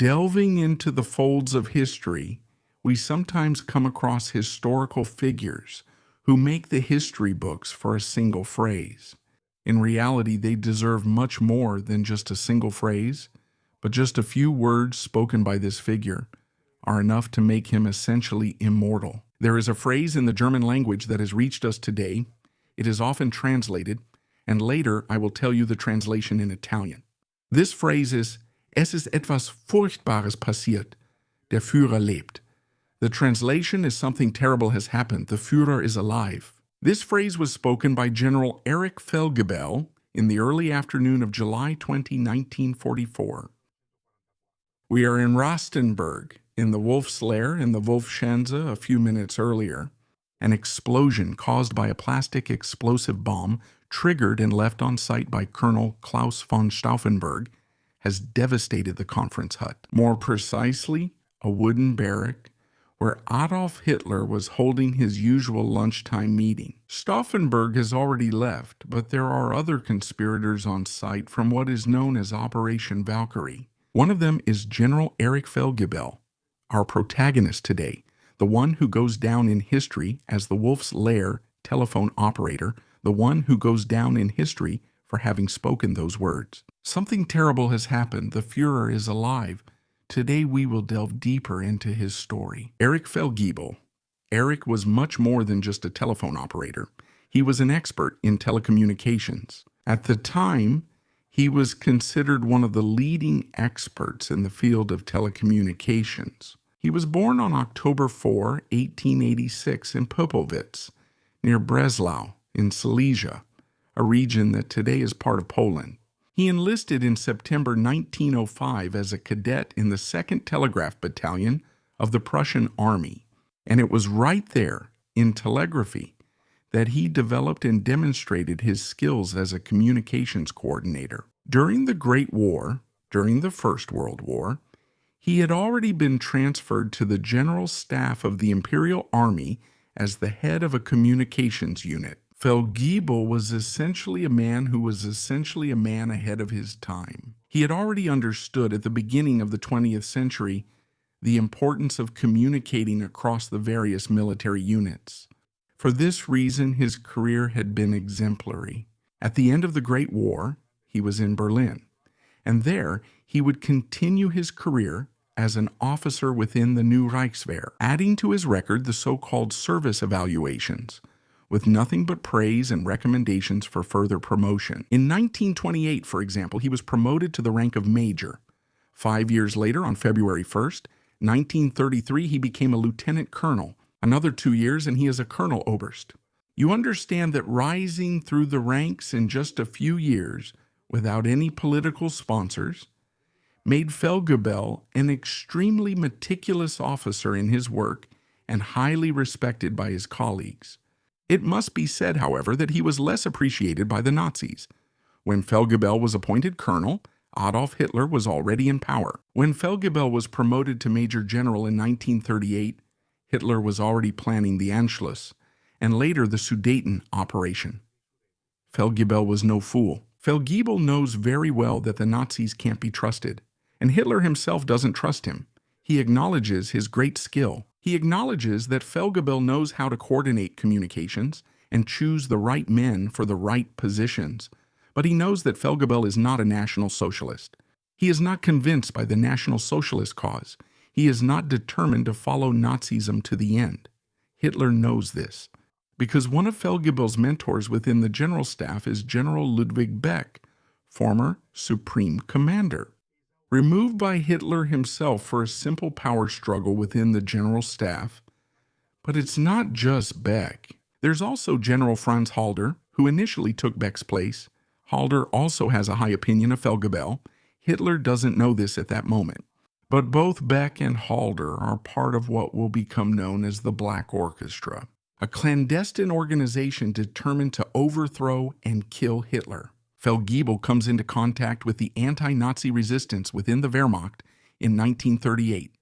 delving into the folds of history, we sometimes come across historical figures who make the history books for a single phrase. In reality, they deserve much more than just a single phrase, but just a few words spoken by this figure are enough to make him essentially immortal. There is a phrase in the German language that has reached us today. It is often translated, and later I will tell you the translation in Italian. This phrase is, "Es ist etwas Furchtbares passiert. Der Führer lebt." The translation is, "Something terrible has happened. The Führer is alive." This phrase was spoken by General Erich Felgibel in the early afternoon of July 20, 1944. We are in Rastenburg, in the Wolf's Lair in the Wolfschanze a few minutes earlier. An explosion caused by a plastic explosive bomb triggered and left on site by Colonel Klaus von Stauffenberg has devastated the conference hut. More precisely, a wooden barrack where Adolf Hitler was holding his usual lunchtime meeting. Stauffenberg has already left, but there are other conspirators on site from what is known as Operation Valkyrie. One of them is General Erich Felgibel, our protagonist today, the one who goes down in history as the Wolf's Lair telephone operator, the one who goes down in history for having spoken those words. Something terrible has happened. The Führer is alive. Today we will delve deeper into his story. Erich Felgibel. Erich was much more than just a telephone operator. He was an expert in telecommunications. At the time, he was considered one of the leading experts in the field of telecommunications. He was born on October 4, 1886 in Popovice, near Breslau, in Silesia, a region that today is part of Poland. He enlisted in September 1905 as a cadet in the 2nd Telegraph Battalion of the Prussian Army, and it was right there, in telegraphy, that he developed and demonstrated his skills as a communications coordinator. During the Great War, during the First World War, he had already been transferred to the General Staff of the Imperial Army as the head of a communications unit. Felgibel was essentially a man who was essentially a man ahead of his time. He had already understood at the beginning of the 20th century the importance of communicating across the various military units. For this reason, his career had been exemplary. At the end of the Great War, he was in Berlin, and there he would continue his career as an officer within the new Reichswehr, adding to his record the so-called service evaluations, with nothing but praise and recommendations for further promotion. In 1928, for example, he was promoted to the rank of major. 5 years later, on February 1st, 1933, he became a lieutenant colonel. Another 2 years, and he is a colonel oberst. You understand that rising through the ranks in just a few years, without any political sponsors, made Felgibel an extremely meticulous officer in his work and highly respected by his colleagues. It must be said, however, that he was less appreciated by the Nazis. When Felgibel was appointed colonel, Adolf Hitler was already in power. When Felgibel was promoted to major general in 1938, Hitler was already planning the Anschluss, and later the Sudeten operation. Felgibel was no fool. Felgibel knows very well that the Nazis can't be trusted, and Hitler himself doesn't trust him. He acknowledges his great skill. He acknowledges that Felgibel knows how to coordinate communications and choose the right men for the right positions, but he knows that Felgibel is not a National Socialist. He is not convinced by the National Socialist cause. He is not determined to follow Nazism to the end. Hitler knows this, because one of Felgibel's mentors within the general staff is General Ludwig Beck, former Supreme Commander. Removed by Hitler himself for a simple power struggle within the general staff. But it's not just Beck. There's also General Franz Halder, who initially took Beck's place. Halder also has a high opinion of Felgibel. Hitler doesn't know this at that moment. But both Beck and Halder are part of what will become known as the Black Orchestra, a clandestine organization determined to overthrow and kill Hitler. Felgibel comes into contact with the anti-Nazi resistance within the Wehrmacht in 1938,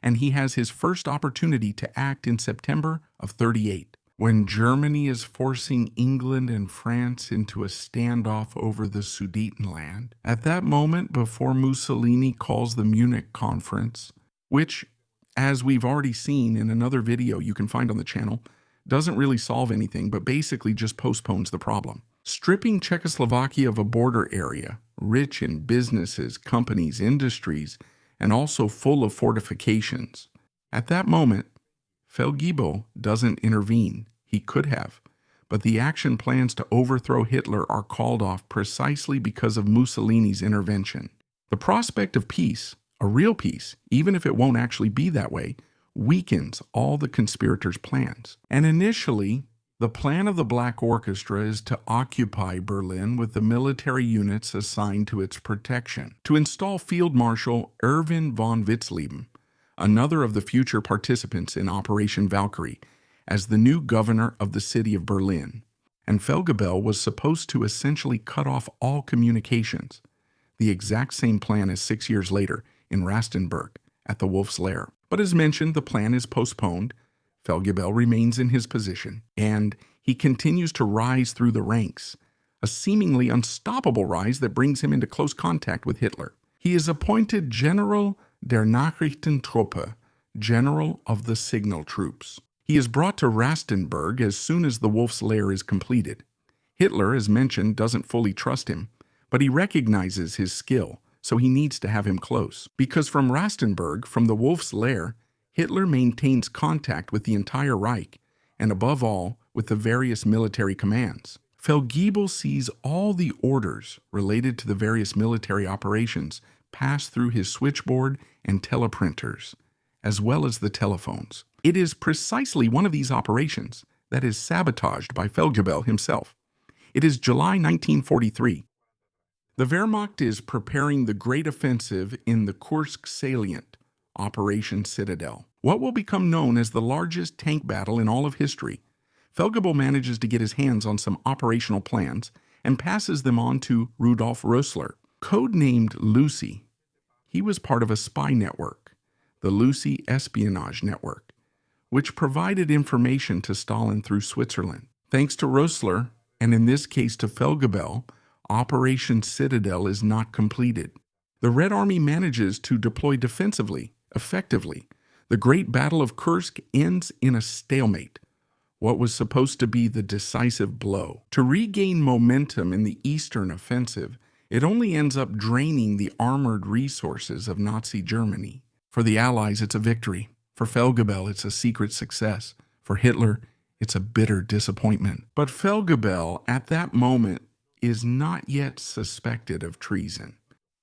and he has his first opportunity to act in September of 38. when Germany is forcing England and France into a standoff over the Sudetenland. At that moment, before Mussolini calls the Munich Conference, which, as we've already seen in another video you can find on the channel, doesn't really solve anything, but basically just postpones the problem. Stripping Czechoslovakia of a border area, rich in businesses, companies, industries, and also full of fortifications. At that moment, Felgibel doesn't intervene. He could have. But the action plans to overthrow Hitler are called off precisely because of Mussolini's intervention. The prospect of peace, a real peace, even if it won't actually be that way, weakens all the conspirators' plans. And initially, the plan of the Black Orchestra is to occupy Berlin with the military units assigned to its protection, to install Field Marshal Erwin von Witzleben, another of the future participants in Operation Valkyrie, as the new governor of the city of Berlin. And Felgibel was supposed to essentially cut off all communications, the exact same plan as 6 years later in Rastenburg at the Wolf's Lair. But as mentioned, the plan is postponed. Felgibel remains in his position, and he continues to rise through the ranks, a seemingly unstoppable rise that brings him into close contact with Hitler. He is appointed General der Nachrichtentruppe, General of the Signal Troops. He is brought to Rastenburg as soon as the Wolf's Lair is completed. Hitler, as mentioned, doesn't fully trust him, but he recognizes his skill, so he needs to have him close. Because from Rastenburg, from the Wolf's Lair, Hitler maintains contact with the entire Reich, and above all, with the various military commands. Felgibel sees all the orders related to the various military operations pass through his switchboard and teleprinters, as well as the telephones. It is precisely one of these operations that is sabotaged by Felgibel himself. It is July 1943. The Wehrmacht is preparing the great offensive in the Kursk salient, Operation Citadel, what will become known as the largest tank battle in all of history. Felgibel manages to get his hands on some operational plans and passes them on to Rudolf Rössler, codenamed Lucy. He was part of a spy network, the Lucy Espionage Network, which provided information to Stalin through Switzerland. Thanks to Rössler, and in this case to Felgibel, Operation Citadel is not completed. The Red Army manages to deploy defensively, effectively. The Great Battle of Kursk ends in a stalemate, what was supposed to be the decisive blow. To regain momentum in the Eastern offensive, it only ends up draining the armored resources of Nazi Germany. For the Allies, it's a victory. For Felgibel, it's a secret success. For Hitler, it's a bitter disappointment. But Felgibel, at that moment, is not yet suspected of treason.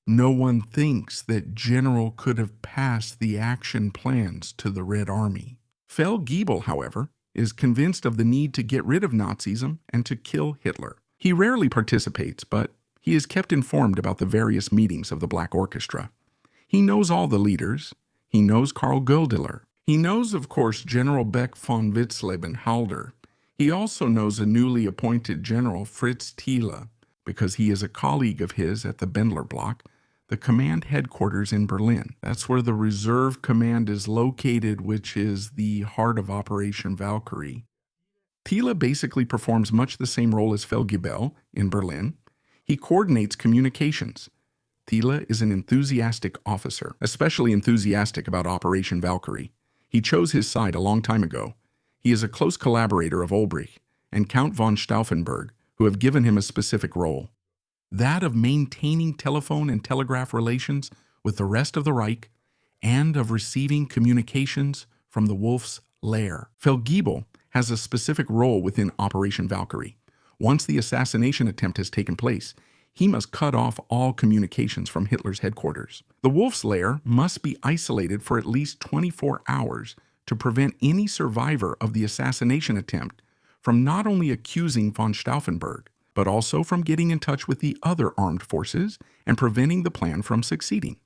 No one thinks that General could have passed the action plans to the Red Army. Felgibel, however, is convinced of the need to get rid of Nazism and to kill Hitler. He rarely participates, but he is kept informed about the various meetings of the Black Orchestra. He knows all the leaders. He knows Karl Goldiller. He knows, of course, General Beck von Witzleben Halder. He also knows a newly appointed General Fritz Thiele, because he is a colleague of his at the Bendler Block, the command headquarters in Berlin. That's where the Reserve Command is located, which is the heart of Operation Valkyrie. Thiele basically performs much the same role as Felgibel in Berlin. He coordinates communications. Thiele is an enthusiastic officer, especially enthusiastic about Operation Valkyrie. He chose his side a long time ago. He is a close collaborator of Ulbricht and Count von Stauffenberg, who have given him a specific role, that of maintaining telephone and telegraph relations with the rest of the Reich and of receiving communications from the Wolf's Lair. Felgibel has a specific role within Operation Valkyrie. Once the assassination attempt has taken place, he must cut off all communications from Hitler's headquarters. The Wolf's Lair must be isolated for at least 24 hours to prevent any survivor of the assassination attempt from not only accusing von Stauffenberg, but also from getting in touch with the other armed forces and preventing the plan from succeeding.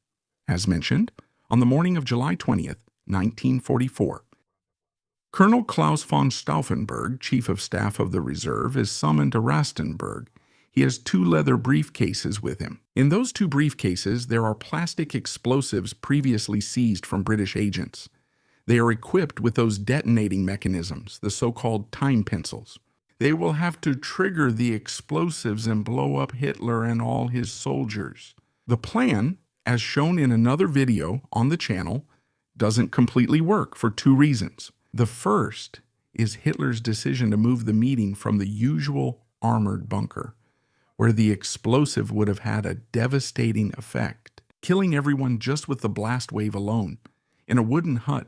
As mentioned, on the morning of July 20th, 1944, Colonel Klaus von Stauffenberg, Chief of Staff of the Reserve, is summoned to Rastenburg. He has 2 leather briefcases with him. In those 2 briefcases, there are plastic explosives previously seized from British agents. They are equipped with those detonating mechanisms, the so-called time pencils. They will have to trigger the explosives and blow up Hitler and all his soldiers. The plan, as shown in another video on the channel, doesn't completely work for two reasons. The first is Hitler's decision to move the meeting from the usual armored bunker, where the explosive would have had a devastating effect, killing everyone just with the blast wave alone. In a wooden hut,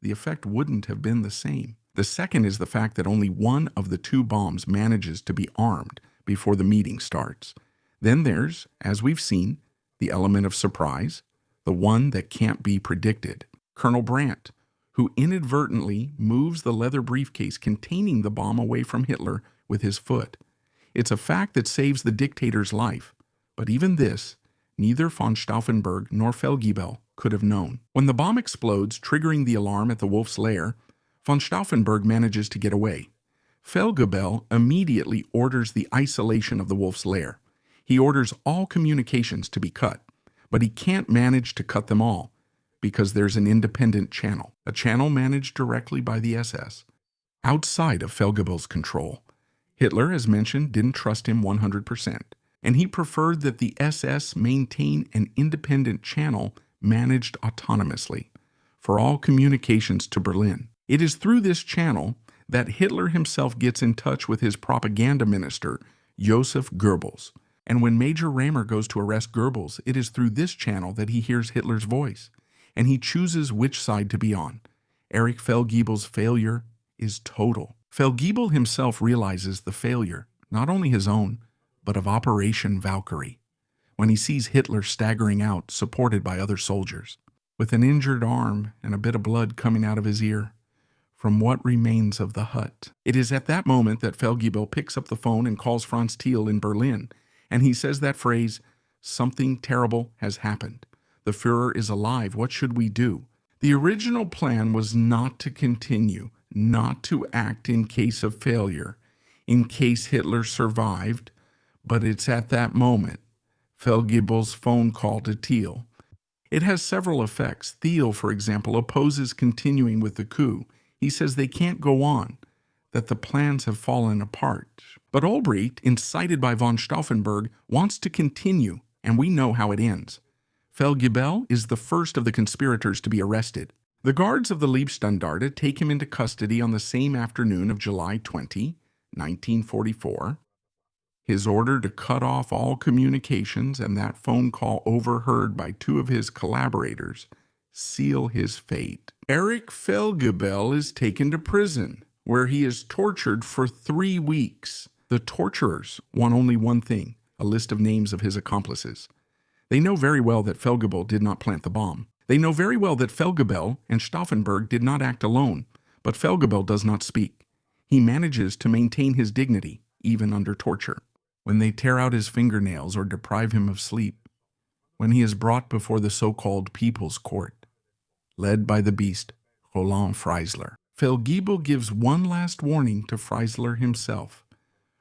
the effect wouldn't have been the same. The second is the fact that only one of the two bombs manages to be armed before the meeting starts. Then there's, as we've seen, the element of surprise, the one that can't be predicted. Colonel Brandt, who inadvertently moves the leather briefcase containing the bomb away from Hitler with his foot. It's a fact that saves the dictator's life, but even this, neither von Stauffenberg nor Felgibel could have known. When the bomb explodes, triggering the alarm at the Wolf's lair, von Stauffenberg manages to get away. Felgibel immediately orders the isolation of the Wolf's lair. He orders all communications to be cut, but he can't manage to cut them all because there's an independent channel, a channel managed directly by the SS, outside of Felgibel's control. Hitler, as mentioned, didn't trust him 100%, and he preferred that the SS maintain an independent channel managed autonomously for all communications to Berlin. It is through this channel that Hitler himself gets in touch with his propaganda minister, Joseph Goebbels. And when Major Raymer goes to arrest Goebbels, it is through this channel that he hears Hitler's voice, and he chooses which side to be on. Erich Felgibel's failure is total. Felgibel himself realizes the failure, not only his own, but of Operation Valkyrie, when he sees Hitler staggering out, supported by other soldiers, with an injured arm and a bit of blood coming out of his ear from what remains of the hut. It is at that moment that Felgibel picks up the phone and calls Franz Thiel in Berlin, and he says that phrase, "Something terrible has happened. The Führer is alive. What should we do?" The original plan was not to continue, not to act in case of failure, in case Hitler survived, but it's at that moment, Felgibel's phone call to Thiel. It has several effects. Thiel, for example, opposes continuing with the coup. He says they can't go on, that the plans have fallen apart. But Olbricht, incited by von Stauffenberg, wants to continue, and we know how it ends. Felgibel is the first of the conspirators to be arrested. The guards of the Leibstandarte take him into custody on the same afternoon of July 20, 1944. His order to cut off all communications and that phone call overheard by two of his collaborators seal his fate. Erich Felgibel is taken to prison, where he is tortured for 3 weeks. The torturers want only one thing, a list of names of his accomplices. They know very well that Felgibel did not plant the bomb. They know very well that Felgibel and Stauffenberg did not act alone, but Felgibel does not speak. He manages to maintain his dignity, even under torture. When they tear out his fingernails or deprive him of sleep, when he is brought before the so-called People's Court, led by the beast Roland Freisler, Felgibel gives one last warning to Freisler himself.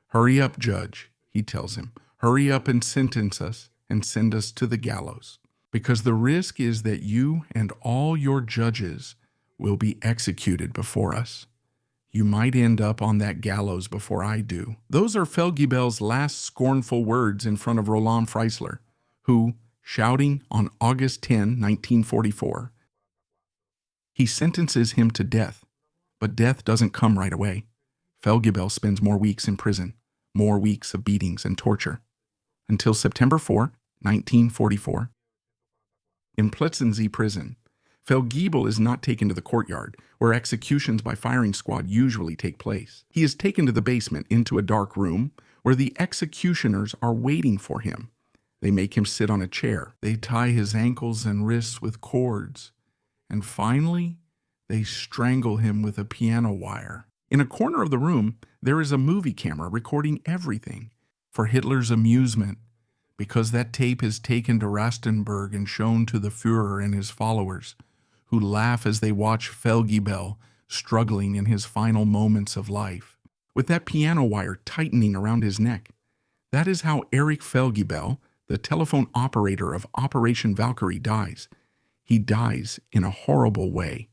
"Hurry up, Judge," he tells him. "Hurry up and sentence us and send us to the gallows, because the risk is that you and all your judges will be executed before us. You might end up on that gallows before I do." Those are Felgibel's last scornful words in front of Roland Freisler, who, shouting on August 10, 1944, he sentences him to death, but death doesn't come right away. Felgibel spends more weeks in prison, more weeks of beatings and torture, until September 4, 1944. In Plötzensee prison, Felgibel is not taken to the courtyard, where executions by firing squad usually take place. He is taken to the basement, into a dark room, where the executioners are waiting for him. They make him sit on a chair. They tie his ankles and wrists with cords. And finally, they strangle him with a piano wire. In a corner of the room, there is a movie camera recording everything for Hitler's amusement, because that tape is taken to Rastenburg and shown to the Führer and his followers, who laugh as they watch Felgibel struggling in his final moments of life, with that piano wire tightening around his neck. That is how Erich Felgibel, the telephone operator of Operation Valkyrie, dies. He dies in a horrible way.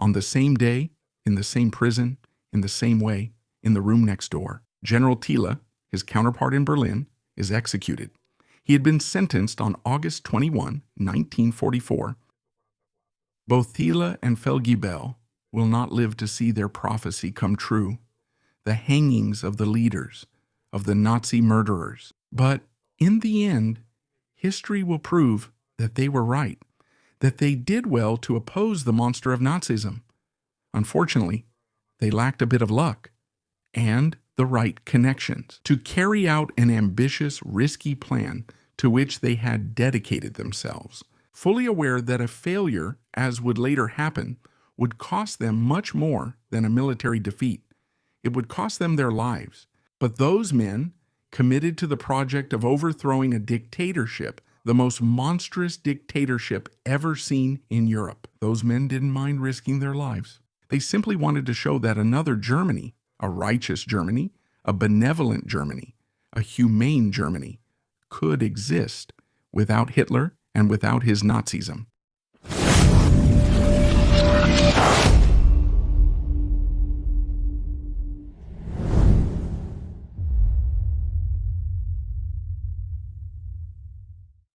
On the same day, in the same prison, in the same way, in the room next door, General Thiele, his counterpart in Berlin, is executed. He had been sentenced on August 21, 1944. Both Thiele and Felgibel will not live to see their prophecy come true, the hangings of the leaders, of the Nazi murderers. But in the end, history will prove that they were right, that they did well to oppose the monster of Nazism. Unfortunately, they lacked a bit of luck and the right connections to carry out an ambitious, risky plan to which they had dedicated themselves, fully aware that a failure, as would later happen, would cost them much more than a military defeat. It would cost them their lives. But those men, committed to the project of overthrowing a dictatorship, the most monstrous dictatorship ever seen in Europe, those men didn't mind risking their lives. They simply wanted to show that another Germany, a righteous Germany, a benevolent Germany, a humane Germany, could exist without Hitler and without his Nazism.